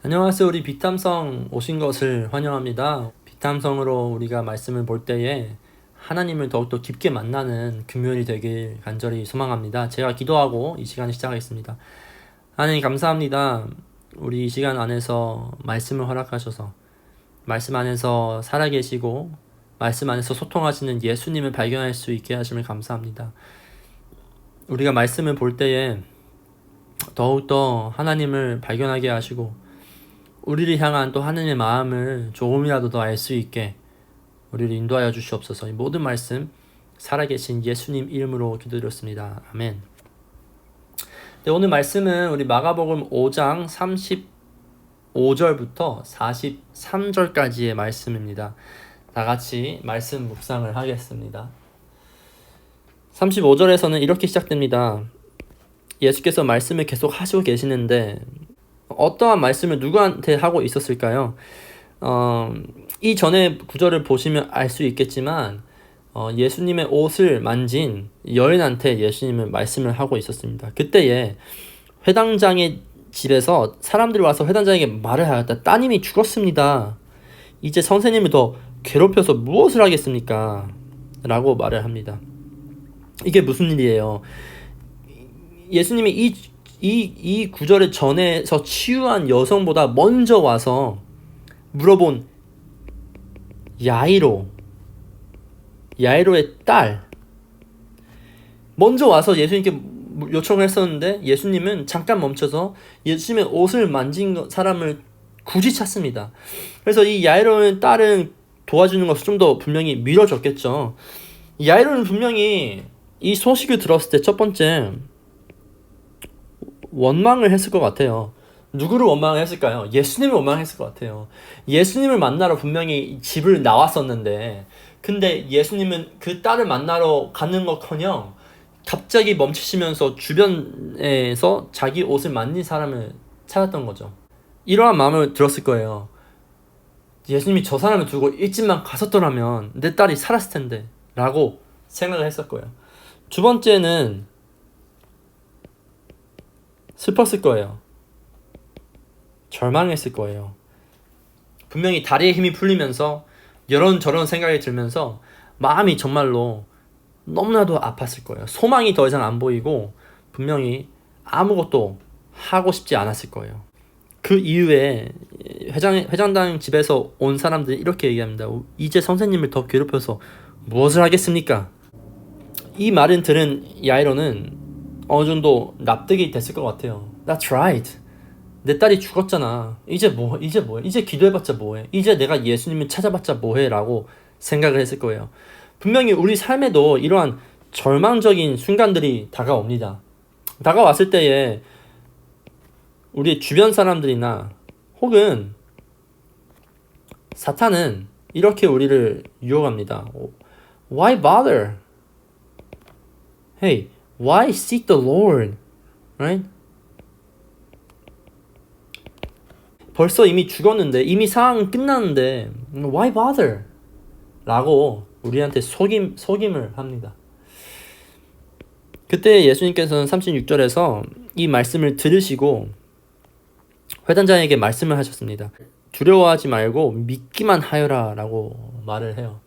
안녕하세요. 우리 빅탐성 오신 것을 환영합니다. 빅탐성으로 우리가 말씀을 볼 때에 하나님을 더욱더 깊게 만나는 금요일이 되길 간절히 소망합니다. 제가 기도하고 이 시간을 시작하겠습니다. 하나님 감사합니다. 우리 이 시간 안에서 말씀을 허락하셔서 말씀 안에서 살아계시고 말씀 안에서 소통하시는 예수님을 발견할 수 있게 하심을 감사합니다. 우리가 말씀을 볼 때에 더욱더 하나님을 발견하게 하시고 우리를 향한 또 하나님의 마음을 조금이라도 더 알 수 있게 우리를 인도하여 주시옵소서. 이 모든 말씀 살아계신 예수님 이름으로 기도드렸습니다. 아멘. 네, 오늘 말씀은 우리 마가복음 5장 35절부터 43절까지의 말씀입니다. 다 같이 말씀 묵상을 하겠습니다. 35절에서는 이렇게 시작됩니다. 예수께서 말씀을 계속 하시고 계시는데 어떠한 말씀을 누구한테 하고 있었을까요? 이 전에 구절을 보시면 알 수 있겠지만 예수님의 옷을 만진 여인한테 예수님은 말씀을 하고 있었습니다. 그때에 회당장의 집에서 사람들이 와서 회당장에게 말을 하였다. 따님이 죽었습니다. 이제 선생님을 더 괴롭혀서 무엇을 하겠습니까? 라고 말을 합니다. 이게 무슨 일이에요? 예수님이 이 구절의 전에서 치유한 여성보다 먼저 와서 물어본 야이로의 딸 먼저 와서 예수님께 요청을 했었는데 예수님은 잠깐 멈춰서 예수님의 옷을 만진 사람을 굳이 찾습니다. 그래서 이 야이로의 딸은 도와주는 것을 좀 더 분명히 미뤄졌겠죠. 야이로는 분명히 이 소식을 들었을 때 첫 번째 원망을 했을 것 같아요. 누구를 원망을 했을까요? 예수님을 원망했을 것 같아요. 예수님을 만나러 분명히 집을 나왔었는데 근데 예수님은 그 딸을 만나러 가는 것커녕 갑자기 멈추시면서 주변에서 자기 옷을 만진 사람을 찾았던 거죠. 이러한 마음을 들었을 거예요. 예수님이 저 사람을 두고 일찍만 갔었더라면 내 딸이 살았을 텐데 라고 생각을 했을 거예요. 두 번째는 슬펐을 거예요. 절망했을 거예요. 분명히 다리에 힘이 풀리면서 이런저런 생각이 들면서 마음이 정말로 너무나도 아팠을 거예요. 소망이 더 이상 안 보이고 분명히 아무것도 하고 싶지 않았을 거예요. 그 이후에 회장당 집에서 온 사람들이 이렇게 얘기합니다. 이제 선생님을 더 괴롭혀서 무엇을 하겠습니까? 이 말을 들은 야이로는 어느 정도 납득이 됐을 것 같아요. That's right. 내 딸이 죽었잖아. 이제 뭐해? 이제 기도해봤자 뭐해? 이제 내가 예수님을 찾아봤자 뭐해? 라고 생각을 했을 거예요. 분명히 우리 삶에도 이러한 절망적인 순간들이 다가옵니다. 다가왔을 때에 우리 주변 사람들이나 혹은 사탄은 이렇게 우리를 유혹합니다. Why bother? Hey, why seek the Lord? Right? 벌써 이미 죽었는데 이미 상황은 끝났는데 why bother? 라고 우리한테 속임을 합니다. 그때 예수님께서는 36절에서 이 말씀을 들으시고 회당장에게 말씀을 하셨습니다. 두려워하지 말고 믿기만 하여라 라고 말을 해요.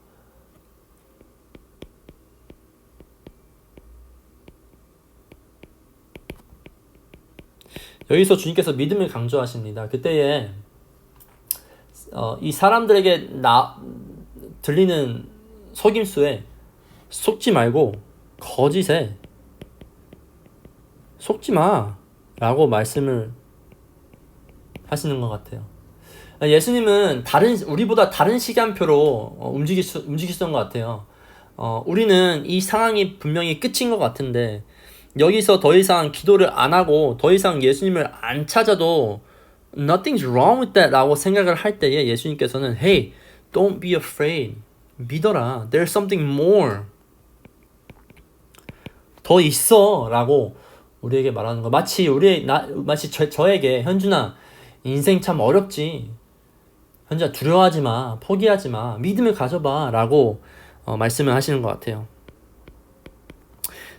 여기서 주님께서 믿음을 강조하십니다. 그때에 이 사람들에게 들리는 속임수에 속지 말고 거짓에 속지 마 라고 말씀을 하시는 것 같아요. 예수님은 우리보다 다른 시간표로 움직이시던 것 같아요. 우리는 이 상황이 분명히 끝인 것 같은데 여기서 더 이상 기도를 안 하고 더 이상 예수님을 안 찾아도 nothing's wrong with that 라고 생각을 할 때에 예수님께서는 Hey, don't be afraid. 믿어라. There's something more. 더 있어 라고 우리에게 말하는 거. 마치 저에게 현준아 인생 참 어렵지. 현준아 두려워하지 마. 포기하지 마. 믿음을 가져봐 라고 말씀을 하시는 것 같아요.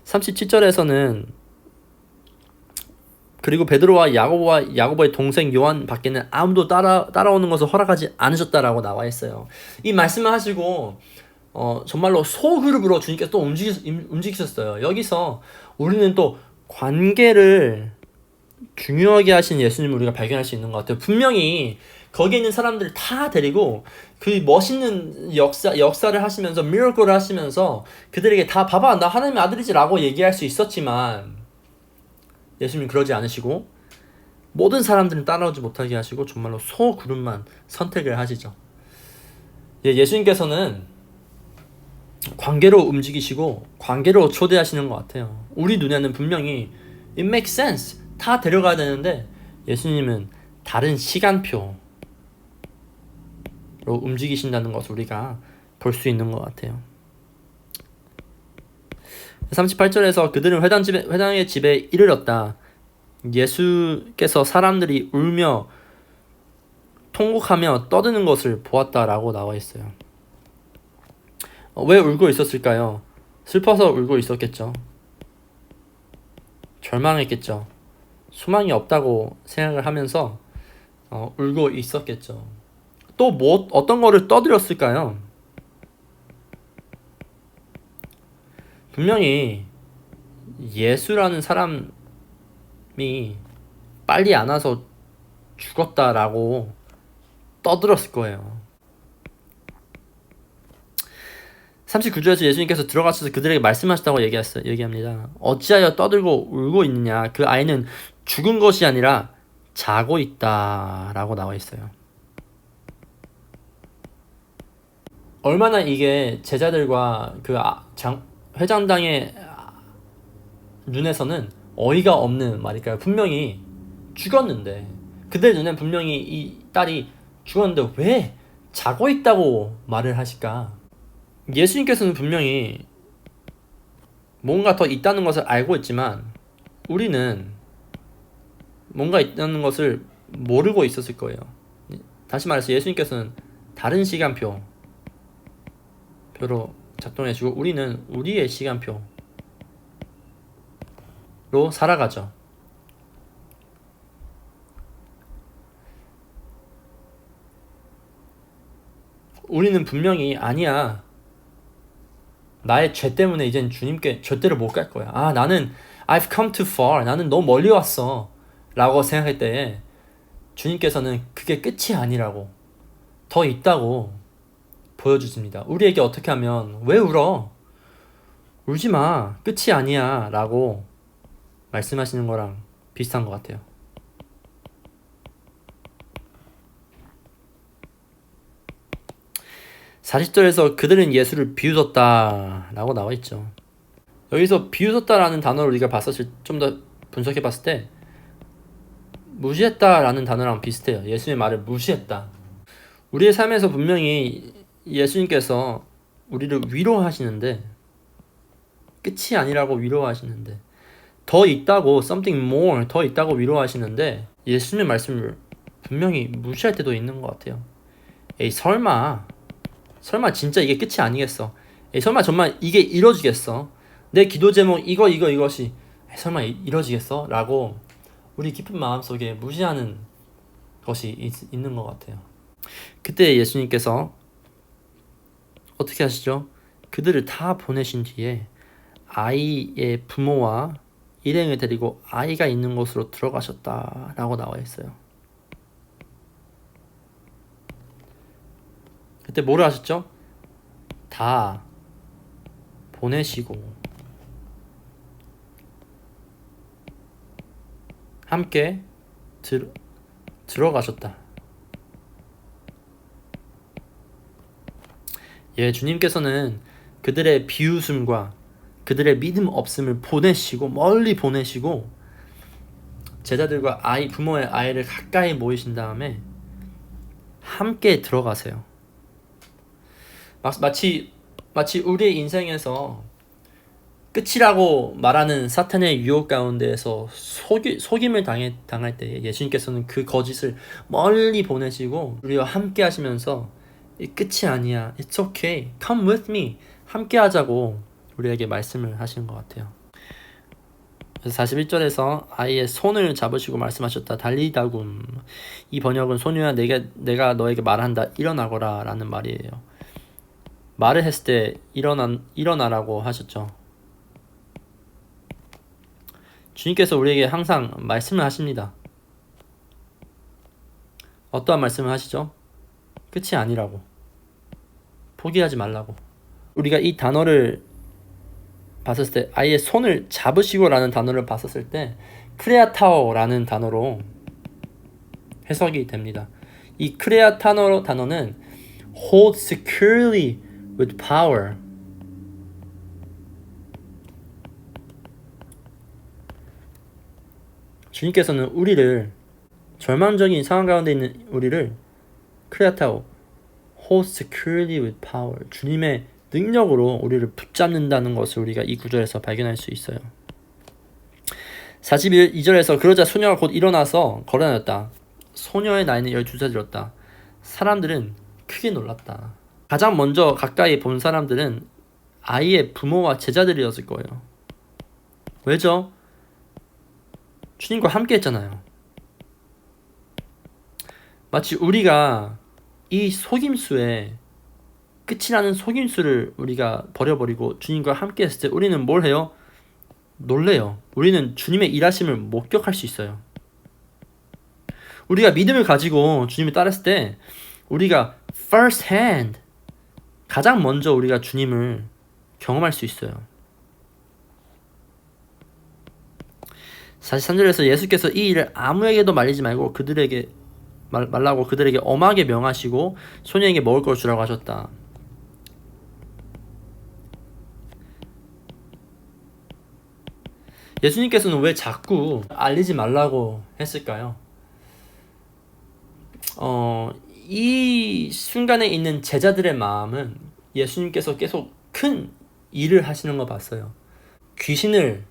37절에서는 그리고 베드로와 야고보의 동생 요한 밖에는 아무도 따라오는 것을 허락하지 않으셨다라고 나와 있어요. 이 말씀을 하시고 정말로 소그룹으로 주님께서 또 움직이셨어요. 여기서 우리는 또 관계를 중요하게 하신 예수님을 우리가 발견할 수 있는 것 같아요. 분명히 거기에 있는 사람들을 다 데리고 그 멋있는 역사를 하시면서 미러클을 하시면서 그들에게 다 봐봐 나 하나님의 아들이지 라고 얘기할 수 있었지만 예수님은 그러지 않으시고 모든 사람들은 따라오지 못하게 하시고 정말로 소그룹만 선택을 하시죠. 예수님께서는 관계로 움직이시고 관계로 초대하시는 것 같아요. 우리 눈에는 분명히 it makes sense 다 데려가야 되는데 예수님은 다른 시간표로 움직이신다는 것을 우리가 볼 수 있는 것 같아요. 38절에서 그들은 회당의 집에 이르렀다. 예수께서 사람들이 울며 통곡하며 떠드는 것을 보았다라고 나와 있어요. 왜 울고 있었을까요? 슬퍼서 울고 있었겠죠. 절망했겠죠. 소망이 없다고 생각을 하면서 울고 있었겠죠. 또 어떤 거를 떠들었을까요? 분명히 예수라는 사람이 빨리 안 와서 죽었다라고 떠들었을 거예요. 39절에서 예수님께서 들어가셔서 그들에게 말씀하셨다고 얘기합니다. 어찌하여 떠들고 울고 있느냐? 그 아이는 죽은 것이 아니라 자고 있다라고 나와 있어요. 얼마나 이게 제자들과 그 회장당의 눈에서는 어이가 없는 말일까요? 분명히 죽었는데 그들 눈엔 분명히 이 딸이 죽었는데 왜 자고 있다고 말을 하실까? 예수님께서는 분명히 뭔가 더 있다는 것을 알고 있지만 우리는 뭔가 있다는 것을 모르고 있었을 거예요. 다시 말해서 예수님께서는 다른 시간표로 작동해 주고 우리는 우리의 시간표로 살아가죠. 우리는 분명히 아니야. 나의 죄 때문에 이젠 주님께 절대로 못 갈 거야. 나는 I've come too far. 나는 너무 멀리 왔어. 라고 생각할 때에 주님께서는 그게 끝이 아니라고 더 있다고 보여주십니다. 우리에게 어떻게 하면 왜 울어? 울지 마. 끝이 아니야. 라고 말씀하시는 거랑 비슷한 것 같아요. (40절에서) 그들은 예수를 비웃었다 라고 나와 있죠. 여기서 비웃었다라는 단어를 우리가 좀 더 분석해 봤을 때 무시했다라는 단어랑 비슷해요. 예수님의 말을 무시했다. 우리의 삶에서 분명히 예수님께서 우리를 위로하시는데 끝이 아니라고 위로하시는데 더 있다고 something more 더 있다고 위로하시는데 예수님의 말씀을 분명히 무시할 때도 있는 것 같아요. 에이 설마 진짜 이게 끝이 아니겠어? 에이 설마 정말 이게 이루어지겠어? 내 기도 제목 이것이 설마 이루어지겠어? 라고 우리 깊은 마음속에 무시하는 것이 있는 것 같아요. 그때 예수님께서 어떻게 하시죠? 그들을 다 보내신 뒤에 아이의 부모와 일행을 데리고 아이가 있는 곳으로 들어가셨다라고 나와 있어요. 그때 뭐를 하셨죠? 다 보내시고 함께 들어가셨다. 주님께서는 그들의 비웃음과 그들의 믿음 없음을 멀리 보내시고 제자들과 부모의 아이를 가까이 모이신 다음에 함께 들어가세요. 마치 우리의 인생에서 끝이라고 말하는 사탄의 유혹 가운데에서 속임을 당할 때 예수님께서는 그 거짓을 멀리 보내시고 우리와 함께 하시면서 이 끝이 아니야. It's okay. Come with me. 함께 하자고 우리에게 말씀을 하신 것 같아요. 그래서 41절에서 아이의 손을 잡으시고 말씀하셨다. 달리다굼. 이 번역은 소녀야 내가 너에게 말한다. 일어나거라 라는 말이에요. 말을 했을 때 일어나라고 하셨죠. 주님께서 우리에게 항상 말씀을 하십니다. 어떠한 말씀을 하시죠? 끝이 아니라고. 포기하지 말라고. 우리가 이 단어를 봤을 때 아이의 손을 잡으시고 라는 단어를 봤었을 때 크레아타오라는 단어로 해석이 됩니다. 이 크레아타오 단어는 hold securely with power. 주님께서는 우리를 절망적인 상황 가운데 있는 우리를 크레아타오 hold securely with power. 주님의 능력으로 우리를 붙잡는다는 것을 우리가 이 구절에서 발견할 수 있어요. 42절에서 그러자 소녀가 곧 일어나서 걸어다녔다. 소녀의 나이는 12살이었다. 사람들은 크게 놀랐다. 가장 먼저 가까이 본 사람들은 아이의 부모와 제자들이었을 거예요. 왜죠? 주님과 함께 했잖아요. 마치 우리가 이 속임수에 끝이 나는 속임수를 우리가 버려버리고 주님과 함께 했을 때 우리는 뭘 해요? 놀래요. 우리는 주님의 일하심을 목격할 수 있어요. 우리가 믿음을 가지고 주님을 따랐을 때 우리가 first hand 가장 먼저 우리가 주님을 경험할 수 있어요. 43절에서 예수께서 이 일을 아무에게도 말리지 말고 말라고 그들에게 엄하게 명하시고 소녀에게 먹을 걸 주라고 하셨다. 예수님께서는 왜 자꾸 알리지 말라고 했을까요? 이 순간에 있는 제자들의 마음은 예수님께서 계속 큰 일을 하시는 거 봤어요. 귀신을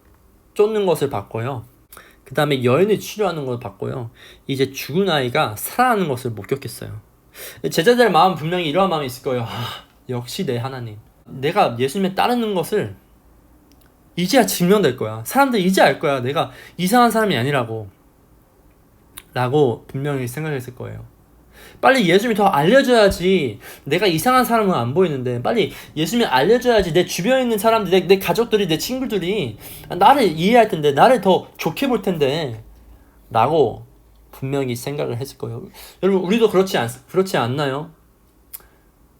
쫓는 것을 봤고요. 그 다음에 여인을 치료하는 것을 봤고요. 이제 죽은 아이가 살아나는 것을 목격했어요. 제자들의 마음은 분명히 이러한 마음이 있을 거예요. 역시 내 하나님. 내가 예수님에 따르는 것을 이제야 증명될 거야. 사람들이 이제 알 거야. 내가 이상한 사람이 아니라고. 라고 분명히 생각했을 거예요. 빨리 예수님이 더 알려줘야지. 내가 이상한 사람은 안 보이는데 빨리 예수님이 알려줘야지. 내 주변에 있는 사람들, 내 가족들이, 내 친구들이 나를 이해할 텐데, 나를 더 좋게 볼 텐데 라고 분명히 생각을 했을 거예요. 여러분, 우리도 그렇지 않나요?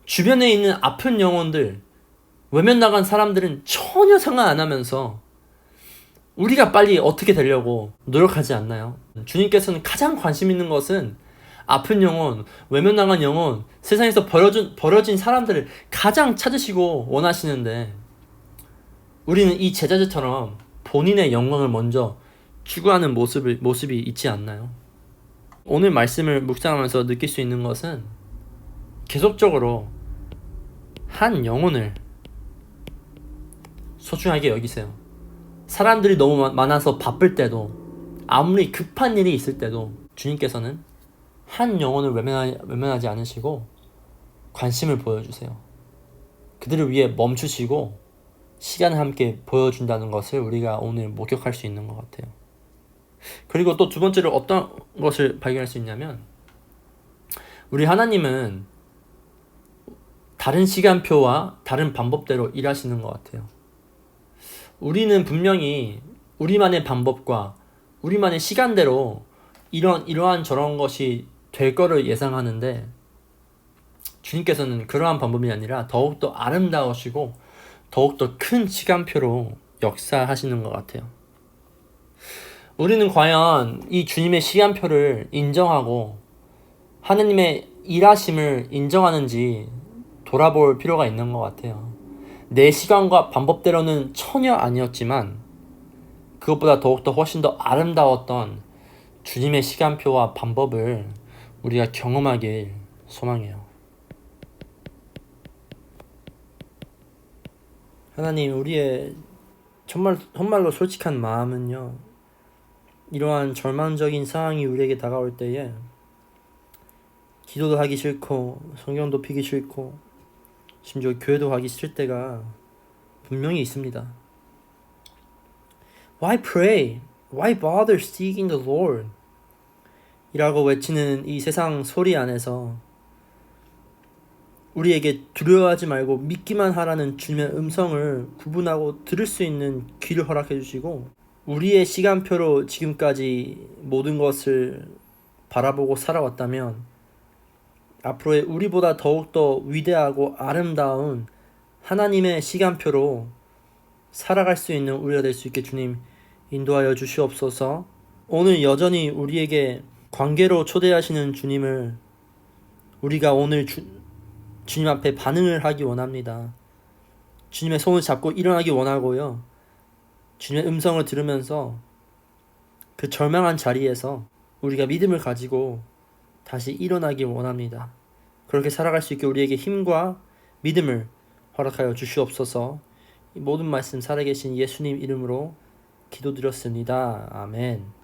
주변에 있는 아픈 영혼들, 외면 나간 사람들은 전혀 상관 안 하면서 우리가 빨리 어떻게 되려고 노력하지 않나요? 주님께서는 가장 관심 있는 것은 아픈 영혼, 외면 나간 영혼, 세상에서 버려진 사람들을 가장 찾으시고 원하시는데 우리는 이 제자들처럼 본인의 영광을 먼저 추구하는 모습이 있지 않나요? 오늘 말씀을 묵상하면서 느낄 수 있는 것은 계속적으로 한 영혼을 소중하게 여기세요. 사람들이 너무 많아서 바쁠 때도, 아무리 급한 일이 있을 때도 주님께서는 한 영혼을 외면하지 않으시고 관심을 보여주세요. 그들을 위해 멈추시고 시간을 함께 보여준다는 것을 우리가 오늘 목격할 수 있는 것 같아요. 그리고 또 두 번째로 어떤 것을 발견할 수 있냐면, 우리 하나님은 다른 시간표와 다른 방법대로 일하시는 것 같아요. 우리는 분명히 우리만의 방법과 우리만의 시간대로 이러한 저런 것이 될 거를 예상하는데, 주님께서는 그러한 방법이 아니라 더욱더 아름다우시고 더욱더 큰 시간표로 역사하시는 것 같아요. 우리는 과연 이 주님의 시간표를 인정하고 하느님의 일하심을 인정하는지 돌아볼 필요가 있는 것 같아요. 내 시간과 방법대로는 전혀 아니었지만 그것보다 더욱더 훨씬 더 아름다웠던 주님의 시간표와 방법을 우리가 경험하길 소망해요. 하나님, 우리의 정말로 솔직한 마음은요, 이러한 절망적인 상황이 우리에게 다가올 때에 기도도 하기 싫고 성경도 피기 싫고 심지어 교회도 가기 싫을 때가 분명히 있습니다. Why pray? Why bother seeking the Lord? 이라고 외치는 이 세상 소리 안에서 우리에게 두려워하지 말고 믿기만 하라는 주님의 음성을 구분하고 들을 수 있는 귀를 허락해 주시고, 우리의 시간표로 지금까지 모든 것을 바라보고 살아왔다면 앞으로의 우리보다 더욱더 위대하고 아름다운 하나님의 시간표로 살아갈 수 있는 우리가 될 수 있게 주님 인도하여 주시옵소서. 오늘 여전히 우리에게 관계로 초대하시는 주님을 우리가 오늘 주님 앞에 반응을 하기 원합니다. 주님의 손을 잡고 일어나기 원하고요. 주님의 음성을 들으면서 그 절망한 자리에서 우리가 믿음을 가지고 다시 일어나기 원합니다. 그렇게 살아갈 수 있게 우리에게 힘과 믿음을 허락하여 주시옵소서. 이 모든 말씀 살아계신 예수님 이름으로 기도드렸습니다. 아멘.